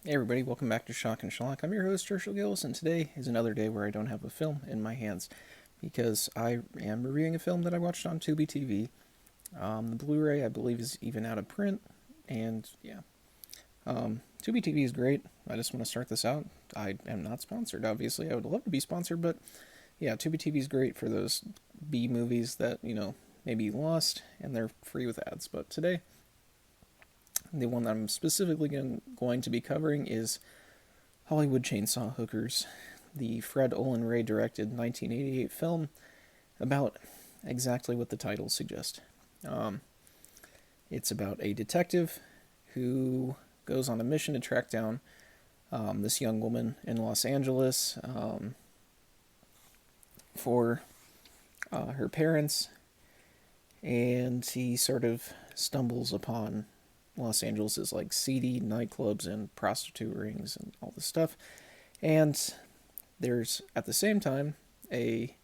Hey everybody, welcome back to Shock and Schlock. I'm your host, Herschel Gillis, and today is another day where I don't have a film in my hands because I am reviewing a film that I watched on Tubi TV. The Blu-ray, I believe, is even out of print, and yeah, Tubi TV is great. I just want to start this out. I am not sponsored, obviously. I would love to be sponsored, but yeah, Tubi TV is great for those B movies that maybe you lost and they're free with ads. But today, the one that I'm specifically going to be covering is Hollywood Chainsaw Hookers, the Fred Olen Ray directed 1988 film about exactly what the title suggests. Um, it's about a detective who goes on a mission to track down this young woman in Los Angeles for her parents, and he sort of stumbles upon Los Angeles' like seedy nightclubs and prostitute rings and all this stuff. And there's at the same time a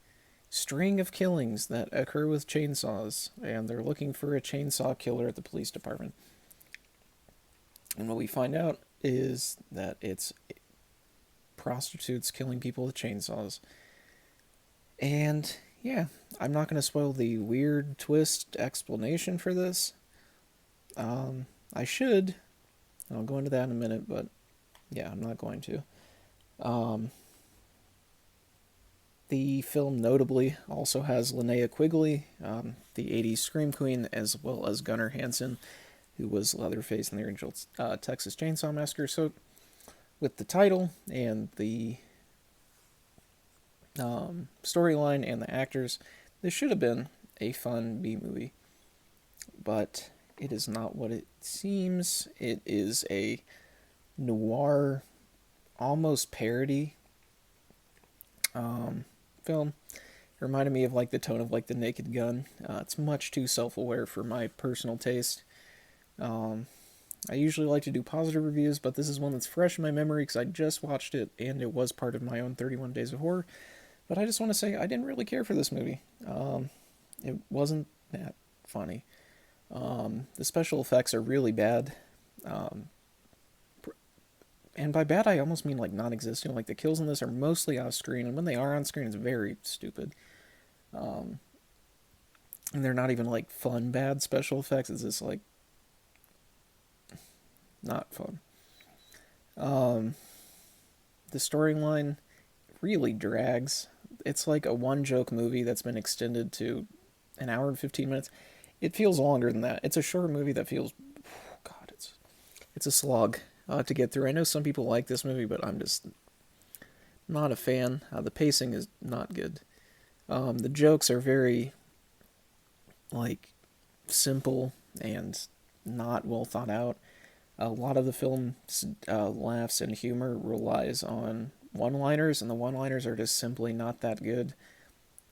string of killings that occur with chainsaws, and they're looking for a chainsaw killer at the police department. And what we find out is that it's prostitutes killing people with chainsaws. And yeah, I'm not going to spoil the weird twist explanation for this. I should. I'll go into that in a minute, but yeah, I'm not going to. Um, The film notably also has Linnea Quigley, the 80s Scream Queen, as well as Gunnar Hansen, who was Leatherface in the original Texas Chainsaw Massacre. So, with the title and the storyline and the actors, this should have been a fun B movie. But it is not what it seems. It is a noir, almost parody film. It reminded me of like the tone of like The Naked Gun. It's much too self-aware for my personal taste. Um, I usually like to do positive reviews, but this is one that's fresh in my memory because I just watched it and it was part of my own 31 Days of Horror. But I just want to say I didn't really care for this movie. It wasn't that funny. The special effects are really bad. Um, and by bad, I almost mean like non existent. Like the kills in this are mostly off screen, and when they are on screen, it's very stupid. Um, and they're not even like fun bad special effects. It's just like not fun. Um, the storyline really drags. It's like a one joke movie that's been extended to an hour and 15 minutes. It feels longer than that. It's a short movie that feels, God, it's a slog to get through. I know some people like this movie, but I'm just not a fan. The pacing is not good. The jokes are very like simple and not well thought out. A lot of the film's laughs and humor relies on one-liners, and the one-liners are just simply not that good.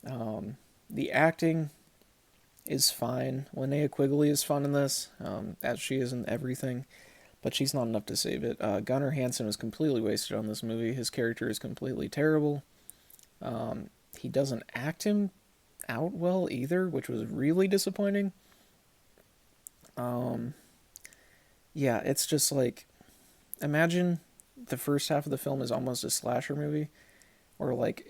The acting is fine. Linnea Quigley is fun in this, as she is in everything, but she's not enough to save it. Gunnar Hansen was completely wasted on this movie. His character is completely terrible. He doesn't act him out well either, which was really disappointing. Um, yeah, it's just like imagine the first half of the film is almost a slasher movie, or like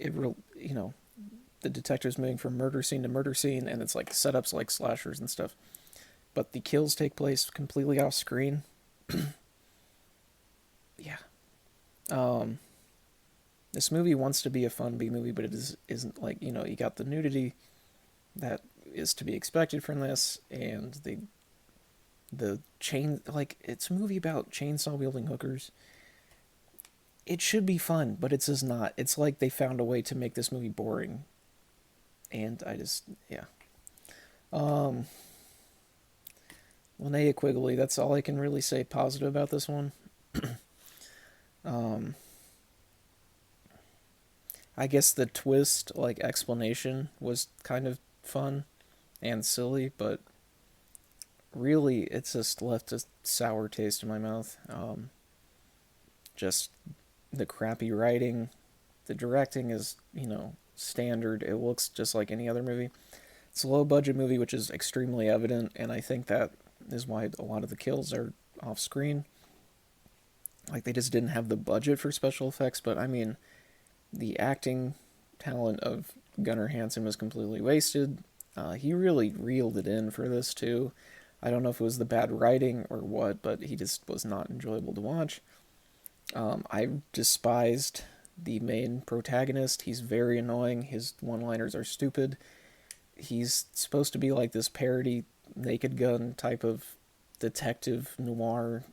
the detective's moving from murder scene to murder scene, and it's like setups like slashers and stuff. But the kills take place completely off screen. Yeah. Um, this movie wants to be a fun B movie, but isn't like you got the nudity that is to be expected from this, and the chain like it's a movie about chainsaw wielding hookers. It should be fun, but it's just not. It's like they found a way to make this movie boring, and I just yeah. Um, Linnea Quigley. That's all I can really say positive about this one. Um, I guess the twist like explanation was kind of fun and silly, but really it's just left a sour taste in my mouth. Just the crappy writing, the directing is standard. It looks just like any other movie. It's a low budget movie, which is extremely evident, and I think that is why a lot of the kills are off screen. like they just didn't have the budget for special effects. But I mean, the acting talent of Gunnar Hansen was completely wasted. He really reeled it in for this too. I don't know if it was the bad writing or what, but he just was not enjoyable to watch. I despised the main protagonist. He's very annoying. His one-liners are stupid. He's supposed to be like this parody Naked Gun type of detective noir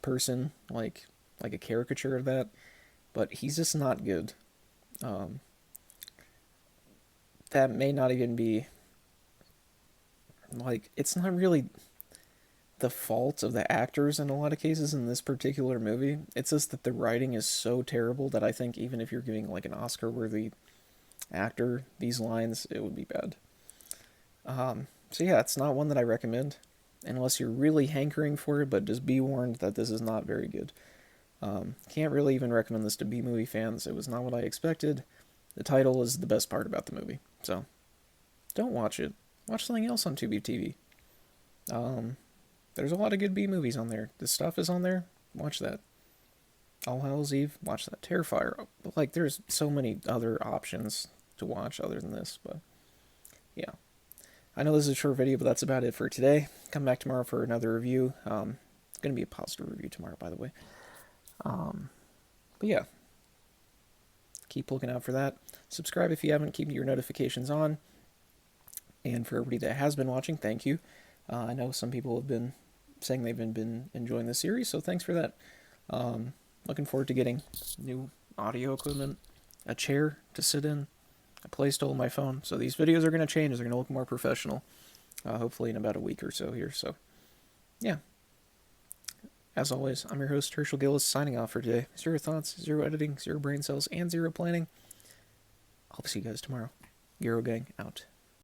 person, like a caricature of that. But he's just not good. Um, that may not even be like it's not really the fault of the actors in a lot of cases in this particular movie. It's just that the writing is so terrible that I think even if you're giving like an Oscar worthy actor these lines, it would be bad. So yeah, it's not one that I recommend unless you're really hankering for it, but just be warned that this is not very good. Can't really even recommend this to B movie fans. It was not what I expected. The title is the best part about the movie, so don't watch it. Watch something else on Tubi TV. Um, there's a lot of good B movies on there. This stuff is on there. Watch that. All Hallows Eve. Watch that. Terrifier. Like, there's so many other options to watch other than this, but yeah. I know this is a short video, but that's about it for today. Come back tomorrow for another review. It's going to be a positive review tomorrow, by the way. But yeah, keep looking out for that. Subscribe if you haven't. Keep your notifications on. And for everybody that has been watching, thank you. I know some people have been saying they've been enjoying the series, so thanks for that. Looking forward to getting new audio equipment, a chair to sit in, a play stool, my phone. So these videos are going to change. They're going to look more professional, hopefully in about a week or so here. So, yeah. As always, I'm your host, Herschel Gillis, signing off for today. 0 thoughts, 0 editing, 0 brain cells, and 0 planning. I'll see you guys tomorrow. Gyro Gang, out.